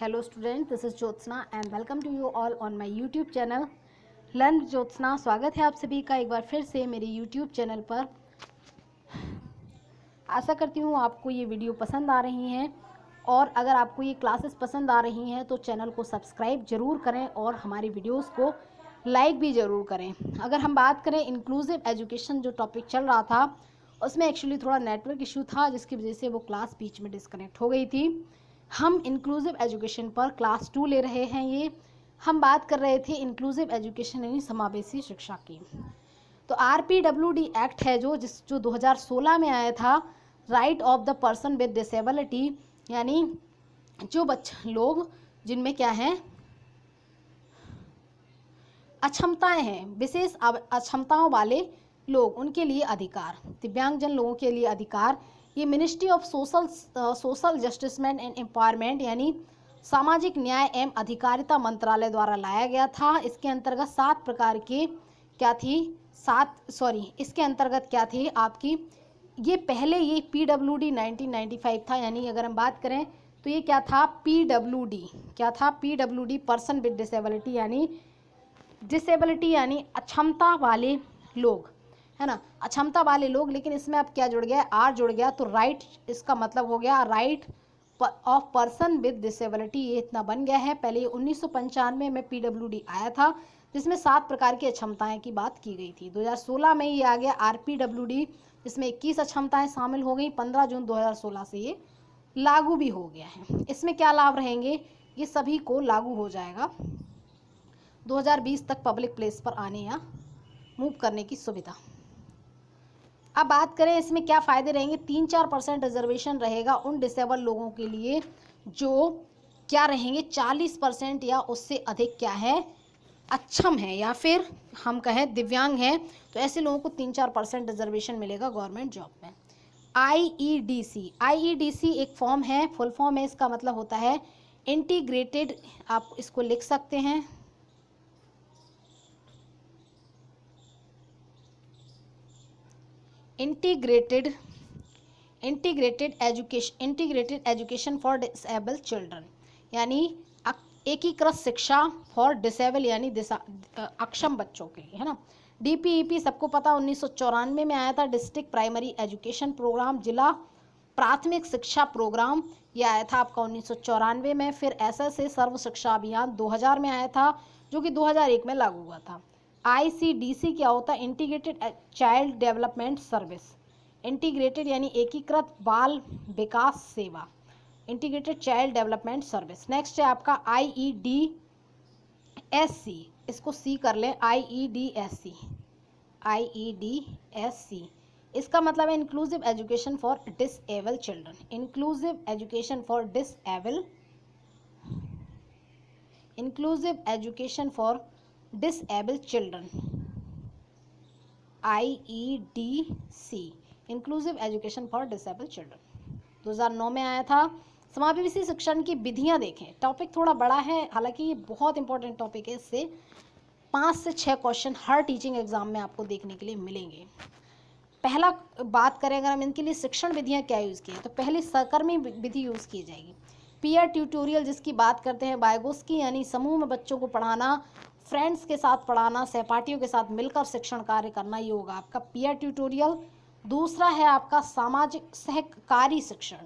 Hello students, this is Jyotsna and welcome to you all on my YouTube channel Learn Jyotsna। स्वागत है आप सभी का एक बार फिर से मेरे YouTube चैनल पर। आशा करती हूँ आपको ये वीडियो पसंद आ रही हैं और अगर आपको ये क्लासेस पसंद आ रही हैं तो चैनल को सब्सक्राइब ज़रूर करें और हमारी वीडियोस को लाइक भी ज़रूर करें। अगर हम बात करें इंक्लूसिव एजुकेशन जो टॉपिक चल रहा था उसमें एक्चुअली थोड़ा नेटवर्क इशू था जिसकी वजह से वो क्लास बीच में डिस्कनेक्ट हो गई थी। हम इंक्लूसिव एजुकेशन पर क्लास 2 ले रहे हैं। ये हम बात कर रहे थे इंक्लूसिव एजुकेशन यानी समावेशी शिक्षा की। तो RPWD एक्ट है जो 2016 में आया था, right of the person with disability, यानी जो लोग जिनमें क्या है अक्षमताएं हैं, विशेष अक्षमताओं वाले लोग, उनके लिए अधिकार, दिव्यांगजन लोगों के लिए अधिकार। ये ministry of social justice and empowerment यानी सामाजिक न्याय एवं अधिकारिता मंत्रालय द्वारा लाया गया था। इसके अंतर्गत 7 प्रकार के क्या थी इसके अंतर्गत क्या थी आपकी, ये पहले ये PWD 1995 था। यानी अगर हम बात करें तो ये क्या था, PWD पर्सन विद डिसेबिलिटी यानी अक्षमता वाले लोग, है ना, अक्षमता वाले लोग। लेकिन इसमें अब क्या जुड़ गया, आर जुड़ गया, तो राइट इसका मतलब हो गया right of person with disability, ये इतना बन गया है। पहले 1995 में PWD आया था जिसमें 7 प्रकार की अक्षमताएं की बात की गई थी। 2016 में ये आ गया RPWD जिसमें 21 अक्षमताएं शामिल हो गई। 15 जून 2016 से ये लागू भी हो गया है। इसमें क्या लाभ रहेंगे, ये सभी को लागू हो जाएगा 2020 तक पब्लिक प्लेस पर आने या मूव करने की सुविधा। अब बात करें इसमें क्या फ़ायदे रहेंगे, 3-4% रिजर्वेशन रहेगा उन डिसेबल लोगों के लिए जो क्या रहेंगे 40% या उससे अधिक क्या है अक्षम है या फिर हम कहें दिव्यांग हैं, तो ऐसे लोगों को 3-4% रिजर्वेशन मिलेगा गवर्नमेंट जॉब में। IEDC एक फॉर्म है, फुल फॉर्म है, इसका मतलब होता है इंटीग्रेटेड, आप इसको लिख सकते हैं integrated education for disable children, यानी एकीकृत शिक्षा फॉर डिसेबल यानी अक्षम बच्चों के लिए, है ना। DPEP सबको पता 1994 में आया था, डिस्ट्रिक्ट प्राइमरी एजुकेशन प्रोग्राम, जिला प्राथमिक शिक्षा प्रोग्राम, ये आया था आपका 1994 में। फिर SSA सर्व शिक्षा अभियान 2000 में आया था जो कि 2001 में लागू हुआ था। ICDC क्या होता है, integrated child development service, integrated यानी एकीकृत बाल विकास सेवा, integrated child development service. Next है आपका IEDSC, इसको सी कर लें, IEDSC इसका मतलब है inclusive education for disable children, inclusive education for disable children, IEDC inclusive education for disable children 2009 में आया था। समावेशी शिक्षण की विधियां देखें, टॉपिक थोड़ा बड़ा है, हालांकि ये बहुत इंपॉर्टेंट टॉपिक है, इससे 5 से 6 क्वेश्चन हर टीचिंग एग्जाम में आपको देखने के लिए मिलेंगे। पहला बात करें अगर हम इनके लिए शिक्षण विधियां क्या यूज़ की है, तो पहले सहकर्मी विधि यूज़ की जाएगी। पीयर ट्यूटोरियल जिसकी बात करते हैं, बायगोस्की यानी समूह में बच्चों को पढ़ाना, फ्रेंड्स के साथ पढ़ाना, सहपाठियों के साथ मिलकर शिक्षण कार्य करना, ये होगा आपका पीयर ट्यूटोरियल। दूसरा है आपका सामाजिक सहकारी शिक्षण,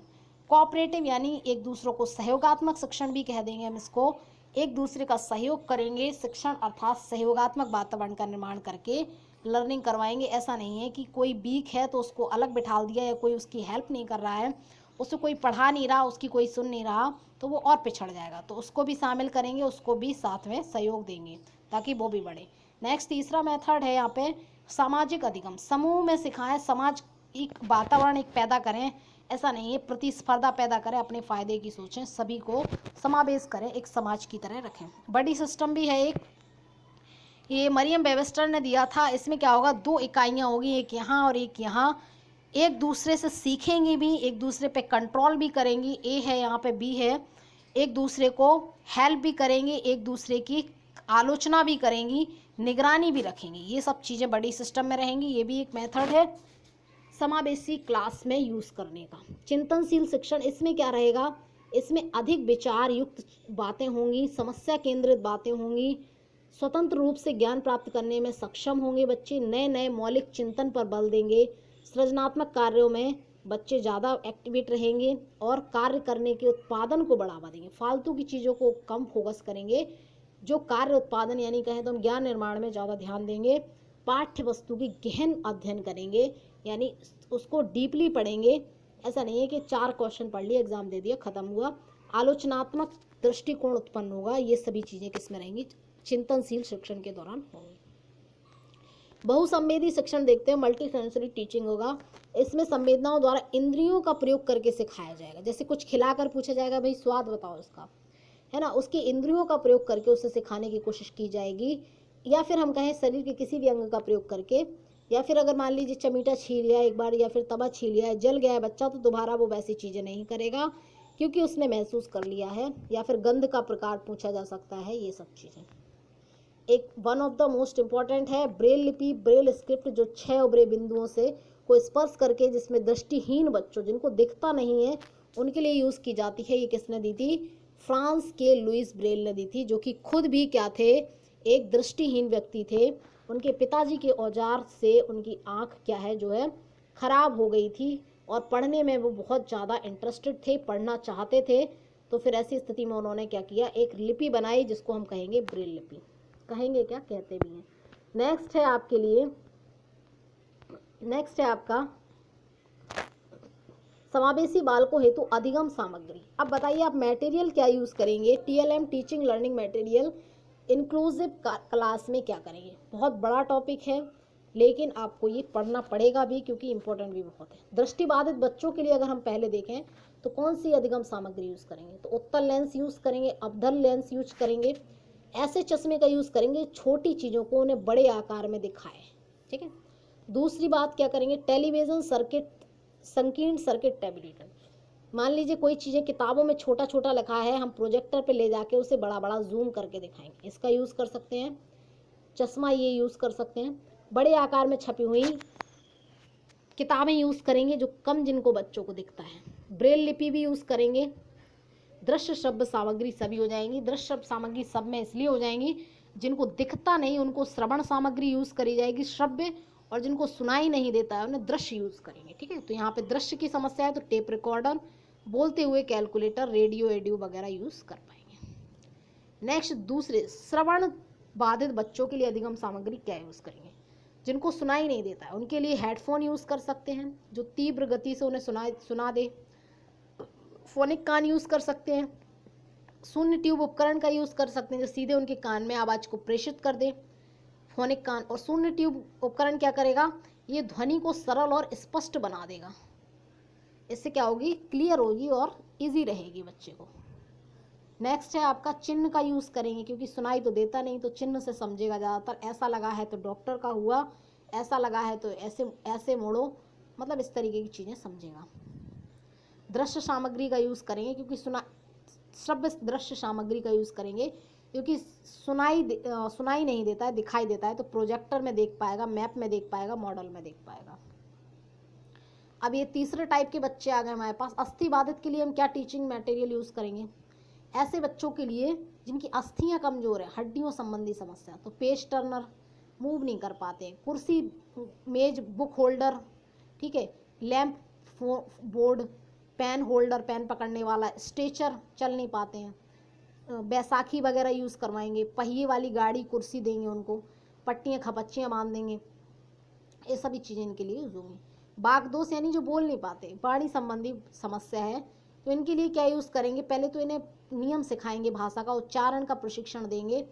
कोऑपरेटिव यानी एक दूसरों को सहयोगात्मक शिक्षण भी कह देंगे हम इसको, एक दूसरे का सहयोग करेंगे शिक्षण, अर्थात सहयोगात्मक वातावरण का निर्माण करके लर्निंग करवाएंगे। ऐसा नहीं है कि कोई वीक है तो उसको अलग बिठा दिया या कोई उसकी हेल्प नहीं कर रहा है, उसको कोई पढ़ा नहीं रहा, उसकी कोई सुन नहीं रहा, तो वो और पिछड़ जाएगा, तो उसको भी शामिल करेंगे, उसको भी साथ में सहयोग देंगे ताकि वो भी बढ़े। नेक्स्ट तीसरा मेथड है यहाँ पे सामाजिक अधिगम, समूह में सिखाएं, समाज एक वातावरण एक पैदा करें, ऐसा नहीं है प्रतिस्पर्धा पैदा करें, अपने फ़ायदे की सोचें, सभी को समावेश करें, एक समाज की तरह रखें। बड़ी सिस्टम भी है एक, ये मरियम वेबस्टर ने दिया था। इसमें क्या होगा, 2 इकाइयाँ होगी, एक यहाँ और एक यहाँ, एक दूसरे से सीखेंगी भी, एक दूसरे पे कंट्रोल भी करेंगी, A है यहाँ पे B है, एक दूसरे को हेल्प भी करेंगी, एक दूसरे की आलोचना भी करेंगी, निगरानी भी रखेंगी, ये सब चीज़ें बड़ी सिस्टम में रहेंगी। ये भी एक मेथड है समावेशी क्लास में यूज़ करने का। चिंतनशील शिक्षण, इसमें क्या रहेगा, इसमें अधिक विचार युक्त बातें होंगी, समस्या केंद्रित बातें होंगी, स्वतंत्र रूप से ज्ञान प्राप्त करने में सक्षम होंगे बच्चे, नए नए मौलिक चिंतन पर बल देंगे, सृजनात्मक कार्यों में बच्चे ज़्यादा एक्टिवेट रहेंगे और कार्य करने के उत्पादन को बढ़ावा देंगे, फालतू की चीज़ों को कम फोकस करेंगे, जो कार्य उत्पादन यानी कहें तो हम ज्ञान निर्माण में ज़्यादा ध्यान देंगे, पाठ्य वस्तु की गहन अध्ययन करेंगे यानी उसको डीपली पढ़ेंगे। ऐसा नहीं है कि 4 क्वेश्चन पढ़ लिए एग्जाम दे दिया खत्म हुआ। आलोचनात्मक दृष्टिकोण उत्पन्न होगा। ये सभी चीज़ें किसमें रहेंगी? चिंतनशील शिक्षण के दौरान होंगी। बहुसंवेदी शिक्षण देखते हैं, मल्टी सेंसरी टीचिंग होगा। इसमें संवेदनाओं द्वारा इंद्रियों का प्रयोग करके सिखाया जाएगा। जैसे कुछ खिलाकर पूछा जाएगा, भाई स्वाद बताओ इसका, है ना, उसकी इंद्रियों का प्रयोग करके उसे सिखाने की कोशिश की जाएगी। या फिर हम कहें शरीर के किसी भी अंग का प्रयोग करके, या फिर अगर मान लीजिए चमीटा छील लिया एक बार या फिर तवा छील लिया है, जल गया है बच्चा, तो दोबारा वो वैसी चीज़ें नहीं करेगा क्योंकि उसने महसूस कर लिया है। या फिर गंध का प्रकार पूछा जा सकता है, ये सब चीज़ें। एक one of the most important है ब्रेल लिपि, ब्रेल स्क्रिप्ट, जो 6 उभरे बिंदुओं से को स्पर्श करके, जिसमें दृष्टिहीन बच्चों जिनको दिखता नहीं है उनके लिए यूज़ की जाती है। ये किसने दी थी? फ्रांस के लुइस ब्रेल ने दी थी, जो कि खुद भी क्या थे? एक दृष्टिहीन व्यक्ति थे। उनके पिताजी के औजार से उनकी आँख क्या है जो है खराब हो गई थी और पढ़ने में वो बहुत ज़्यादा इंटरेस्टेड थे, पढ़ना चाहते थे। तो फिर ऐसी स्थिति में उन्होंने क्या किया? एक लिपि बनाई जिसको हम कहेंगे ब्रेल लिपि, कहेंगे क्या, कहते भी हैं। नेक्स्ट है आपके लिए, नेक्स्ट है आपका समावेशी बालकों हेतु अधिगम सामग्री। अब बताइए आप मटेरियल क्या यूज़ करेंगे? TLM teaching learning material inclusive class में क्या करेंगे? बहुत बड़ा टॉपिक है लेकिन आपको ये पढ़ना पड़ेगा भी क्योंकि इंपॉर्टेंट भी बहुत है। दृष्टिबाधित बच्चों के लिए अगर हम पहले देखें तो कौन सी अधिगम सामग्री यूज़ करेंगे? तो उत्तल लेंस यूज़ करेंगे, अवतल लेंस यूज करेंगे, ऐसे चश्मे का यूज़ करेंगे छोटी चीज़ों को उन्हें बड़े आकार में दिखाए। ठीक है। दूसरी बात क्या करेंगे? टेलीविज़न सर्किट, संकीर्ण सर्किट टेलीविजन। मान लीजिए कोई चीज़ें किताबों में छोटा छोटा लिखा है, हम प्रोजेक्टर पे ले जाके उसे बड़ा बड़ा जूम करके दिखाएंगे, इसका यूज़ कर सकते हैं। चश्मा ये यूज़ कर सकते हैं। बड़े आकार में छपी हुई किताबें यूज़ करेंगे जो कम जिनको बच्चों को दिखता है। ब्रेल लिपि भी यूज़ करेंगे। दृश्य शब्द सामग्री सभी हो जाएंगी। दृश्य शब्द सामग्री सब में इसलिए हो जाएंगी जिनको दिखता नहीं उनको श्रवण सामग्री यूज़ करी जाएगी श्रव्य, और जिनको सुनाई नहीं देता है उन्हें दृश्य यूज़ करेंगे। ठीक है। तो यहाँ पे दृश्य की समस्या है तो टेप रिकॉर्डर, बोलते हुए कैलकुलेटर, रेडियो एडियो वगैरह यूज़ कर पाएंगे। नेक्स्ट दूसरे श्रवण बाधित बच्चों के लिए अधिगम सामग्री क्या यूज़ करेंगे? जिनको सुनाई नहीं देता है उनके लिए हेडफोन यूज़ कर सकते हैं जो तीव्र गति से उन्हें सुना दे। फोनिक कान यूज़ कर सकते हैं। शून्य ट्यूब उपकरण का यूज़ कर सकते हैं जो सीधे उनके कान में आवाज़ को प्रेषित कर दे। फोनिक कान और शून्य ट्यूब उपकरण क्या करेगा? ये ध्वनि को सरल और स्पष्ट बना देगा। इससे क्या होगी? क्लियर होगी और इजी रहेगी बच्चे को। नेक्स्ट है आपका चिन्ह का यूज़ करेंगे क्योंकि सुनाई तो देता नहीं तो चिन्ह से समझेगा ज़्यादातर। ऐसा लगा है तो डॉक्टर का हुआ, ऐसा लगा है तो ऐसे ऐसे मोड़ो, मतलब इस तरीके की चीज़ें समझेगा। दृश्य सामग्री का यूज़ करेंगे क्योंकि श्रव्य दृश्य सामग्री का यूज़ करेंगे क्योंकि सुनाई नहीं देता है, दिखाई देता है, तो प्रोजेक्टर में देख पाएगा, मैप में देख पाएगा, मॉडल में देख पाएगा। अब ये तीसरे टाइप के बच्चे आ गए हमारे पास। अस्थि बाधित के लिए हम क्या टीचिंग मटेरियल यूज़ करेंगे? ऐसे बच्चों के लिए जिनकी अस्थियां कमज़ोर है, हड्डियों संबंधी समस्या, तो पेज टर्नर, मूव नहीं कर पाते, कुर्सी, मेज, बुक होल्डर, ठीक है, lamp board, pen holder, pen पकड़ने वाला, स्ट्रेचर, चल नहीं पाते हैं, बैसाखी वगैरह यूज़ करवाएंगे, पहिए वाली गाड़ी, कुर्सी देंगे उनको, पट्टियाँ खपच्चियाँ बांध देंगे, ये सभी चीज़ें इनके लिए यूज़ होंगी। बागदोष यानी जो बोल नहीं पाते, वाणी संबंधी समस्या है, तो इनके लिए क्या यूज़ करेंगे? पहले तो इन्हें नियम सिखाएंगे, भाषा का उच्चारण का प्रशिक्षण देंगे,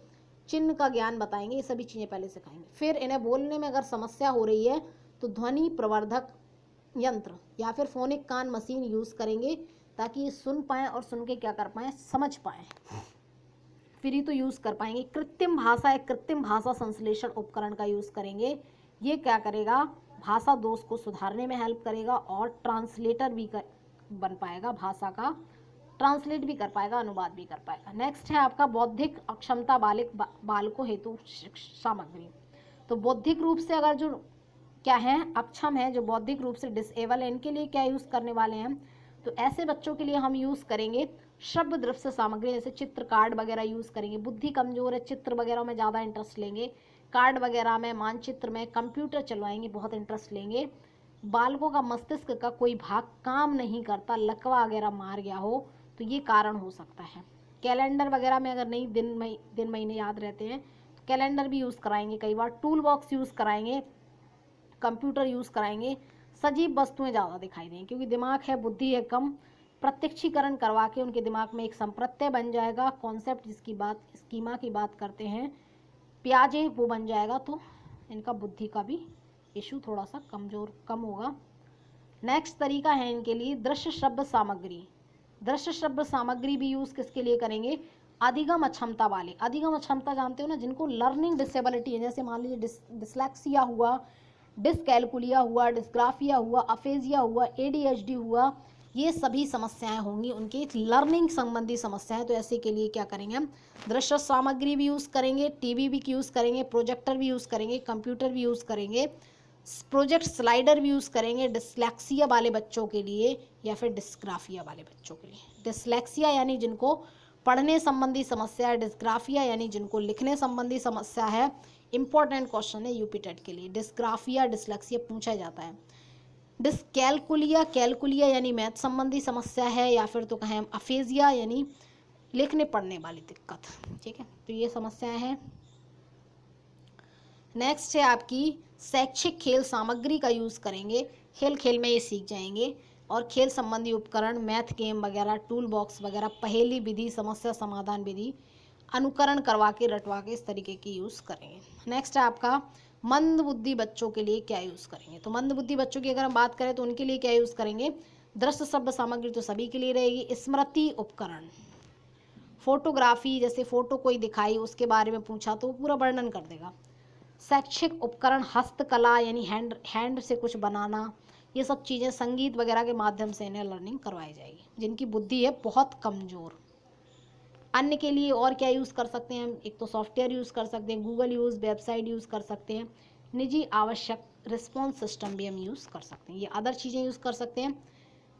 चिन्ह का ज्ञान बताएंगे, ये सभी चीज़ें पहले सिखाएंगे। फिर इन्हें बोलने में अगर समस्या हो रही है तो ध्वनि प्रवर्धक यंत्र या फिर फोनिक कान मशीन यूज़ करेंगे ताकि ये सुन पाएँ और सुन के क्या कर पाएँ? समझ पाएँ। फिर ही तो यूज़ कर पाएंगे। कृत्रिम भाषा, एक कृत्रिम भाषा संश्लेषण उपकरण का यूज़ करेंगे। ये क्या करेगा? भाषा दोष को सुधारने में हेल्प करेगा और ट्रांसलेटर भी बन पाएगा, भाषा का ट्रांसलेट भी कर पाएगा, अनुवाद भी कर पाएगा। नेक्स्ट है आपका बौद्धिक अक्षमता बालकों हेतु सामग्री। तो बौद्धिक रूप से अगर जो क्या है, अक्षम है, जो बौद्धिक रूप से डिसेबल है, इनके लिए क्या यूज़ करने वाले हैं? तो ऐसे बच्चों के लिए हम यूज़ करेंगे श्रव्य दृश्य सामग्री, जैसे चित्र कार्ड वगैरह यूज़ करेंगे। बुद्धि कमज़ोर है, चित्र वगैरह में ज़्यादा इंटरेस्ट लेंगे, कार्ड वगैरह में, मानचित्र में, कंप्यूटर चलवाएंगे, बहुत इंटरेस्ट लेंगे। बालकों का मस्तिष्क का कोई भाग काम नहीं करता, लकवा वगैरह मार गया हो, तो ये कारण हो सकता है। कैलेंडर वगैरह में अगर नहीं दिन महीने याद रहते हैं तो कैलेंडर भी यूज़ कराएंगे, कई बार टूल बॉक्स यूज़ कराएंगे, कंप्यूटर यूज़ कराएंगे। सजीव वस्तुएं ज़्यादा दिखाई देंगी, क्योंकि दिमाग है, बुद्धि है कम, प्रत्यक्षीकरण करवा के उनके दिमाग में एक संप्रत्यय बन जाएगा, कॉन्सेप्ट जिसकी बात, स्कीमा की बात करते हैं, प्याजे वो बन जाएगा, तो इनका बुद्धि का भी इशू थोड़ा सा कम होगा। नेक्स्ट तरीका है इनके लिए दृश्य श्रव्य सामग्री। दृश्य श्रव्य सामग्री भी यूज़ किसके लिए करेंगे? अधिगम अक्षमता वाले। अधिगम अक्षमता जानते हो ना, जिनको लर्निंग डिसेबिलिटी है, जैसे मान लीजिए डिसलेक्सिया हुआ, डिसकैलकुलिया हुआ, डिस्ग्राफिया हुआ, अफेजिया हुआ, एडीएचडी हुआ, ये सभी समस्याएं होंगी उनकी लर्निंग संबंधी समस्याएं। तो ऐसे के लिए क्या करेंगे हम? दृश्य सामग्री भी यूज़ करेंगे, टीवी भी यूज़ करेंगे, प्रोजेक्टर भी यूज़ करेंगे, कंप्यूटर भी यूज़ करेंगे, प्रोजेक्ट स्लाइडर भी यूज़ करेंगे डिसलेक्सिया वाले बच्चों के लिए या फिर डिस्ग्राफिया वाले बच्चों के लिए। डिसलेक्सिया यानी जिनको पढ़ने संबंधी समस्या है, डिस्ग्राफिया यानी जिनको लिखने संबंधी समस्या है। इंपॉर्टेंट क्वेश्चन है यूपी टेट के लिए, डिस्ग्राफिया डिसलेक्सिया पूछा जाता है। डिसकैलकुलिया, कैलकुलिया यानी मैथ संबंधी समस्या है, या फिर तो कहें हम अफेजिया यानी लिखने पढ़ने वाली दिक्कत। ठीक है, तो ये समस्याएं हैं। नेक्स्ट है आपकी शैक्षिक खेल सामग्री का यूज़ करेंगे, खेल खेल में ये सीख जाएंगे, और खेल संबंधी उपकरण, मैथ गेम वगैरह, टूल बॉक्स वगैरह, पहेली विधि, समस्या समाधान विधि, अनुकरण करवा के रटवा के इस तरीके की यूज़ करेंगे। नेक्स्ट है आपका मंद बुद्धि बच्चों के लिए क्या यूज़ करेंगे। तो मंद बुद्धि बच्चों की अगर हम बात करें तो उनके लिए क्या यूज़ करेंगे? दृश्य शब्द सामग्री तो सभी के लिए रहेगी। स्मृति उपकरण, फोटोग्राफी, जैसे फोटो कोई दिखाई उसके बारे में पूछा तो पूरा वर्णन कर देगा। शैक्षिक उपकरण, हस्तकला यानी हैंड से कुछ बनाना, ये सब चीज़ें संगीत वगैरह के माध्यम से इन्हें लर्निंग करवाई जाएगी, जिनकी बुद्धि है बहुत कमज़ोर। अन्य के लिए और क्या यूज़ कर सकते हैं हम? एक तो सॉफ्टवेयर यूज़ कर सकते हैं, गूगल यूज़, वेबसाइट यूज़ कर सकते हैं, निजी आवश्यक रिस्पॉन्स सिस्टम भी हम यूज़ कर सकते हैं, ये अदर चीज़ें यूज़ कर सकते हैं।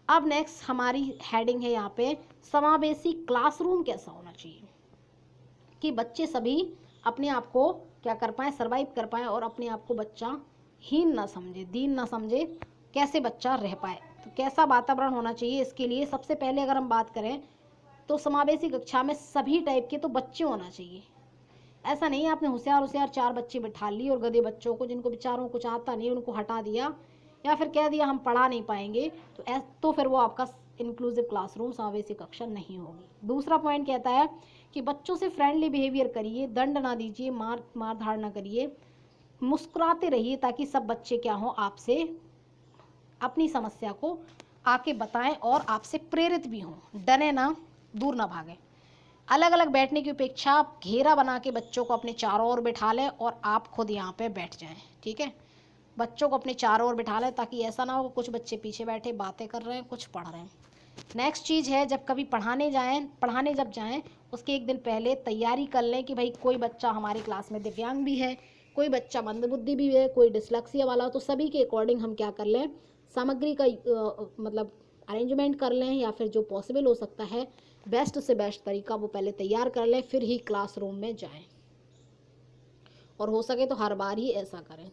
अब नेक्स्ट हमारी हेडिंग है यहाँ पे समावेशी क्लासरूम कैसा होना चाहिए, कि बच्चे सभी अपने आप को क्या कर पाएँ, सर्वाइव कर पाएँ, और अपने आप को बच्चा हीन ना समझे, दीन ना समझे, कैसे बच्चा रह पाए। तो कैसा वातावरण होना चाहिए, इसके लिए सबसे पहले अगर हम बात करें तो समावेशी कक्षा में सभी टाइप के तो बच्चे होना चाहिए। ऐसा नहीं है आपने होशियार होशियार 4 बच्चे बिठा लिए और गधे बच्चों को जिनको बेचारों कुछ आता नहीं उनको हटा दिया, या फिर कह दिया हम पढ़ा नहीं पाएंगे, तो फिर वो आपका इंक्लूसिव क्लासरूम, समावेशी कक्षा नहीं होगी। दूसरा पॉइंट कहता है कि बच्चों से फ्रेंडली बिहेवियर करिए, दंड ना दीजिए, मार धाड़ ना करिए, मुस्कुराते रहिए, ताकि सब बच्चे क्या हों, आपसे अपनी समस्या को आके बताएं और आपसे प्रेरित भी हों, डरे ना, दूर ना भागें। अलग अलग बैठने की अपेक्षा घेरा बना के बच्चों को अपने चारों ओर बिठा लें और आप खुद यहाँ पे बैठ जाएं। ठीक है, बच्चों को अपने चारों ओर बिठा लें, ताकि ऐसा ना हो कुछ बच्चे पीछे बैठे बातें कर रहे हैं, कुछ पढ़ रहे हैं। नेक्स्ट चीज़ है, जब कभी पढ़ाने जब जाएं उसके एक दिन पहले तैयारी कर लें कि भाई कोई बच्चा हमारी क्लास में दिव्यांग भी है, कोई बच्चा मंदबुद्धि भी है, कोई डिसलेक्सिया वाला, तो सभी के अकॉर्डिंग हम क्या कर लें, सामग्री का मतलब अरेंजमेंट कर लें, या फिर जो पॉसिबल हो सकता है बेस्ट से बेस्ट तरीका वो पहले तैयार कर लें, फिर ही क्लासरूम में जाएं, और हो सके तो हर बार ही ऐसा करें।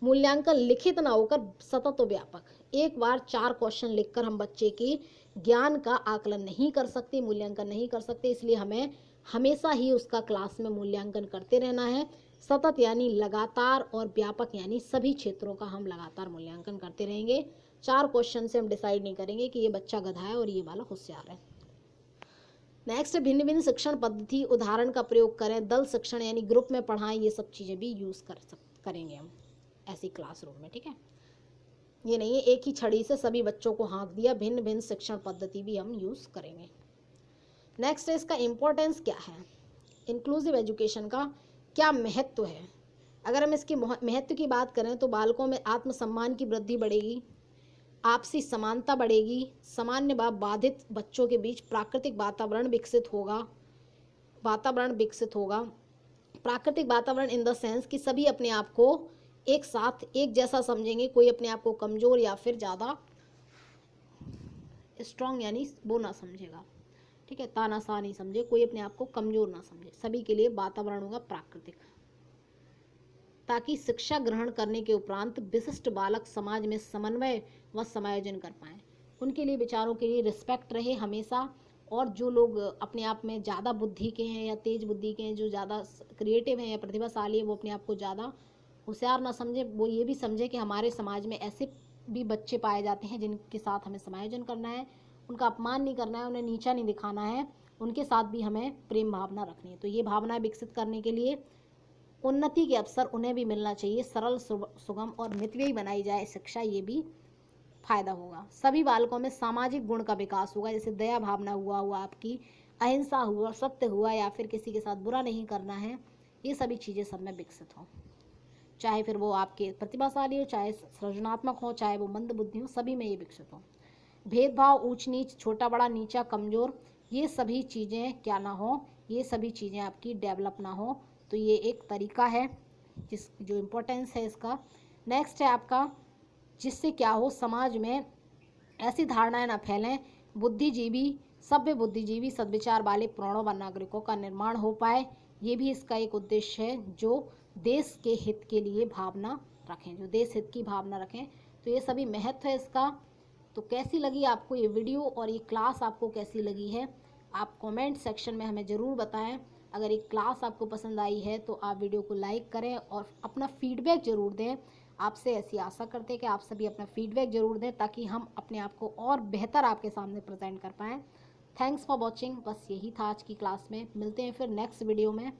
मूल्यांकन लिखित ना होकर सतत व व्यापक, एक बार 4 क्वेश्चन लिखकर हम बच्चे की ज्ञान का आकलन नहीं कर सकते, मूल्यांकन नहीं कर सकते, इसलिए हमें हमेशा ही उसका क्लास में मूल्यांकन करते रहना है। सतत यानी लगातार, और व्यापक यानी सभी क्षेत्रों का हम लगातार मूल्यांकन करते रहेंगे। 4 क्वेश्चन से हम डिसाइड नहीं करेंगे कि ये बच्चा गधा है और ये वाला होशियार है। नेक्स्ट, भिन्न भिन्न शिक्षण पद्धति, उदाहरण का प्रयोग करें, दल शिक्षण यानी ग्रुप में पढ़ाएं, ये सब चीज़ें भी यूज़ करेंगे हम ऐसी क्लासरूम में। ठीक है, ये नहीं है एक ही छड़ी से सभी बच्चों को हाँक दिया, भिन्न भिन्न शिक्षण पद्धति भी हम यूज़ करेंगे। नेक्स्ट है इसका इम्पोर्टेंस क्या है, इंक्लूसिव एजुकेशन का क्या महत्व है। अगर हम इसके महत्व की बात करें तो बालकों में आत्मसम्मान की वृद्धि बढ़ेगी, आपसी समानता बढ़ेगी, सामान्य व बाधित बच्चों के बीच प्राकृतिक वातावरण विकसित होगा। प्राकृतिक वातावरण इन द सेंस कि सभी अपने आप को एक साथ एक जैसा समझेंगे, कोई अपने आप को कमज़ोर या फिर ज़्यादा स्ट्रांग यानी वो ना समझेगा, ठीक है, तानाशाह नहीं समझे, कोई अपने आप को कमज़ोर ना समझे। सभी के लिए वातावरण होगा प्राकृतिक, ताकि शिक्षा ग्रहण करने के उपरांत विशिष्ट बालक समाज में समन्वय व समायोजन कर पाएँ। उनके लिए, विचारों के लिए रिस्पेक्ट रहे हमेशा। और जो लोग अपने आप में ज़्यादा बुद्धि के हैं या तेज बुद्धि के हैं, जो ज़्यादा क्रिएटिव हैं या प्रतिभाशाली है, वो अपने आप को ज़्यादा होशियार ना समझे, वो ये भी समझे कि हमारे समाज में ऐसे भी बच्चे पाए जाते हैं जिनके साथ हमें समायोजन करना है, उनका अपमान नहीं करना है, उन्हें नीचा नहीं दिखाना है, उनके साथ भी हमें प्रेम भावना रखनी है। तो ये भावना विकसित करने के लिए उन्नति के अवसर उन्हें भी मिलना चाहिए। सरल, सुगम और मितव्ययी बनाई जाए शिक्षा, ये भी फायदा होगा। सभी बालकों में सामाजिक गुण का विकास होगा, जैसे दया भावना हुआ आपकी, अहिंसा हुआ, सत्य हुआ, या फिर किसी के साथ बुरा नहीं करना है, ये सभी चीज़ें सब में विकसित हों। चाहे फिर वो आपके प्रतिभाशाली हो, चाहे सृजनात्मक हो, चाहे वो मंद बुद्धि हो, सभी में ये विकसित हो। भेदभाव, ऊंच नीच, छोटा बड़ा, नीचा कमज़ोर, ये सभी चीज़ें क्या ना हो, ये सभी चीज़ें आपकी डेवलप ना हो। तो ये एक तरीका है जो इम्पोर्टेंस है इसका। नेक्स्ट है आपका, जिससे क्या हो, समाज में ऐसी धारणाएं ना फैलें, बुद्धिजीवी, सभ्य बुद्धिजीवी सद्विचार वाले प्राणों व नागरिकों का निर्माण हो पाए। ये भी इसका एक उद्देश्य है, जो देश के हित के लिए भावना रखें, जो देश हित की भावना रखें। तो ये सभी महत्व है इसका। तो कैसी लगी आपको ये वीडियो और ये क्लास आपको कैसी लगी है, आप कमेंट सेक्शन में हमें ज़रूर बताएं। अगर ये क्लास आपको पसंद आई है तो आप वीडियो को लाइक करें और अपना फीडबैक ज़रूर दें। आपसे ऐसी आशा करते हैं कि आप सभी अपना फीडबैक ज़रूर दें, ताकि हम अपने आप को और बेहतर आपके सामने प्रेजेंट कर पाएँ। Thanks for watching. बस यही था आज की क्लास में। मिलते हैं फिर नेक्स्ट वीडियो में।